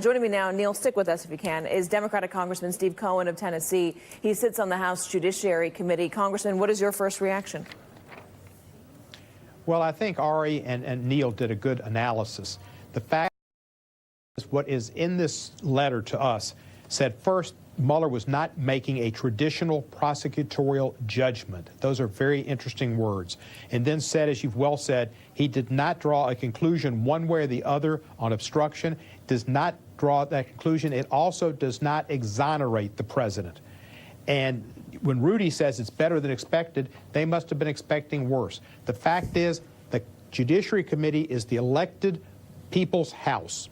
Joining me now, Neil, stick with us if you can, is Democratic Congressman Steve Cohen of Tennessee. He sits on the House Judiciary Committee. Congressman, what is your first reaction? Well, I think Ari and Neil did a good analysis. The fact is what is in this letter to us said, first, Mueller was not making a traditional prosecutorial judgment. Those are very interesting words. And then said, as you've well said, he did not draw a conclusion one way or the other on obstruction, does not draw that conclusion. It also does not exonerate the president. And when Rudy says it's better than expected, they must have been expecting worse. The fact is, the Judiciary Committee is the elected people's house.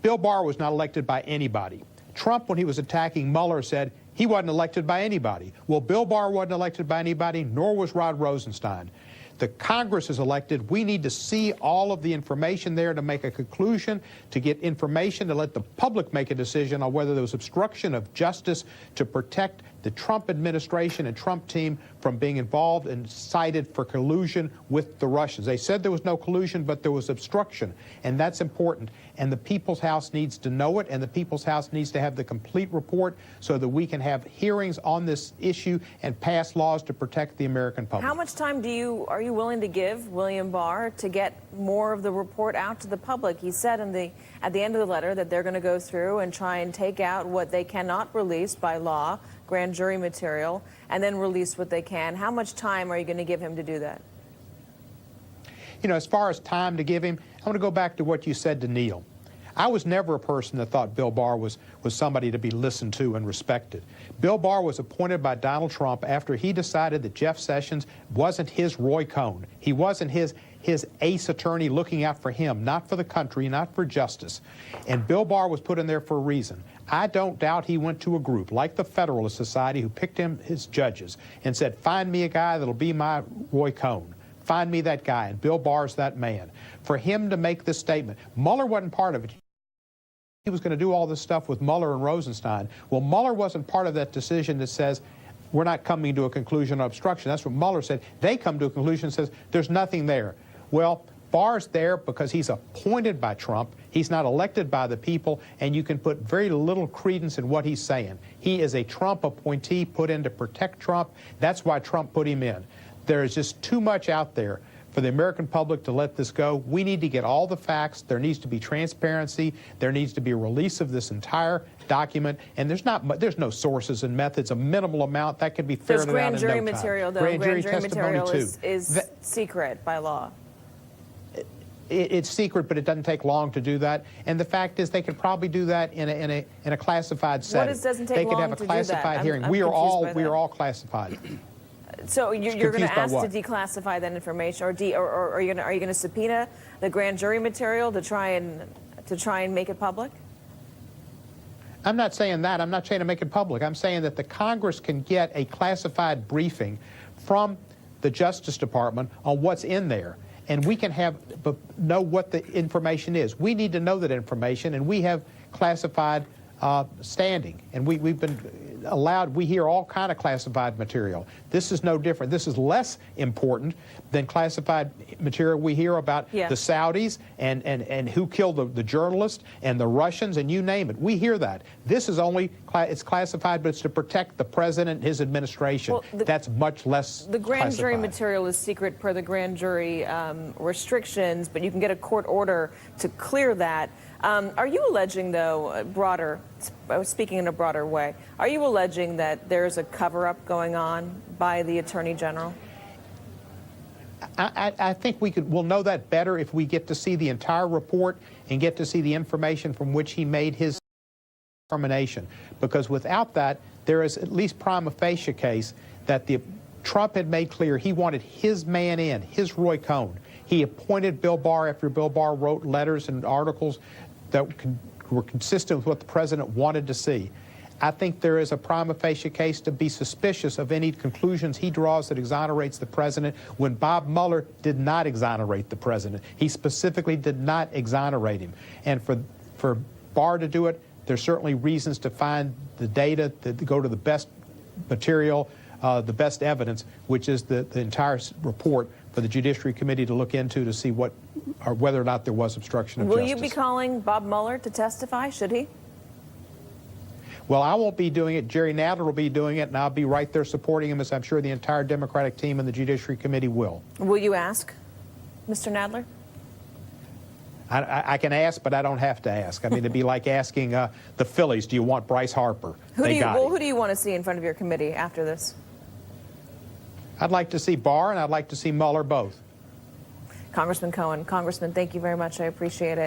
Bill Barr was not elected by anybody. Trump, when he was attacking Mueller, said he wasn't elected by anybody. Well, Bill Barr wasn't elected by anybody, nor was Rod Rosenstein. The Congress is elected. We need to see all of the information there to make a conclusion, to get information, to let the public make a decision on whether there was obstruction of justice to protect the Trump administration and Trump team from being involved and cited for collusion with the Russians. They said there was no collusion, but there was obstruction, and that's important. And the People's House needs to know it, and the People's House needs to have the complete report so that we can have hearings on this issue and pass laws to protect the American public. How much time are you willing to give William Barr to get more of the report out to the public? He said at the end of the letter that they're going to go through and try and take out what they cannot release by law, grand jury material, and then release what they can. How much time are you going to give him to do that? You know, as far as time to give him, I want to go back to what you said to Neil. I was never a person that thought Bill Barr was somebody to be listened to and respected. Bill Barr was appointed by Donald Trump after he decided that Jeff Sessions wasn't his Roy Cohn. He wasn't his ace attorney looking out for him, not for the country, not for justice. And Bill Barr was put in there for a reason. I don't doubt he went to a group like the Federalist Society who picked him his judges and said, find me a guy that'll be my Roy Cohn. Find me that guy, and Bill Barr's that man. For him to make this statement, Mueller wasn't part of it. He was going to do all this stuff with Mueller and Rosenstein. Well, Mueller wasn't part of that decision that says, we're not coming to a conclusion on obstruction. That's what Mueller said. They come to a conclusion that says, there's nothing there. Well, Barr's there because he's appointed by Trump. He's not elected by the people, and you can put very little credence in what he's saying. He is a Trump appointee put in to protect Trump. That's why Trump put him in. There is just too much out there for the American public to let this go. We need to get all the facts. There needs to be transparency. There needs to be a release of this entire document. And there's no sources and methods. A minimal amount that can be ferreted out in no time. There's grand jury material, though. Grand jury material is secret by law. It's secret, but it doesn't take long to do that. And the fact is, they could probably do that in a classified setting. What doesn't take they long could have a classified hearing. We are all classified. So you're going to ask to declassify that information, or are you going to subpoena the grand jury material to try and make it public? I'm not saying that. I'm not trying to make it public. I'm saying that the Congress can get a classified briefing from the Justice Department on what's in there, and we can know what the information is. We need to know that information, and we have classified standing, and we've been allowed. We hear all kind of classified material. This is no different. This is less important than classified material we hear about the Saudis and who killed the journalist and the Russians and you name it. We hear that. This is only it's classified, but it's to protect the president and his administration. Well, that's much less. The grand jury material is secret per the grand jury restrictions, but you can get a court order to clear that. Are you alleging, though, speaking in a broader way, are you alleging that there's a cover-up going on by the Attorney General? I think we'll know that better if we get to see the entire report and get to see the information from which he made his determination. Because without that, there is at least prima facie case that Trump had made clear he wanted his man in, his Roy Cohn. He appointed Bill Barr after Bill Barr wrote letters and articles that were consistent with what the president wanted to see. I think there is a prima facie case to be suspicious of any conclusions he draws that exonerates the president when Bob Mueller did not exonerate the president. He specifically did not exonerate him. And for Barr to do it, there's certainly reasons to find the data, to go to the best material, the best evidence, which is the entire report for the Judiciary Committee to look into to see what or whether or not there was obstruction of justice. justice. Will you be calling Bob Mueller to testify? Should he? Well, I won't be doing it. Jerry Nadler will be doing it, and I'll be right there supporting him, as I'm sure the entire Democratic team and the Judiciary Committee will. Will you ask Mr. Nadler? I can ask, but I don't have to ask. I mean, it'd be like asking the Phillies, do you want Bryce Harper? Who do you want to see in front of your committee after this? I'd like to see BARR, and I'd like to see Mueller both. Congressman Cohen. Congressman, thank you very much. I appreciate it.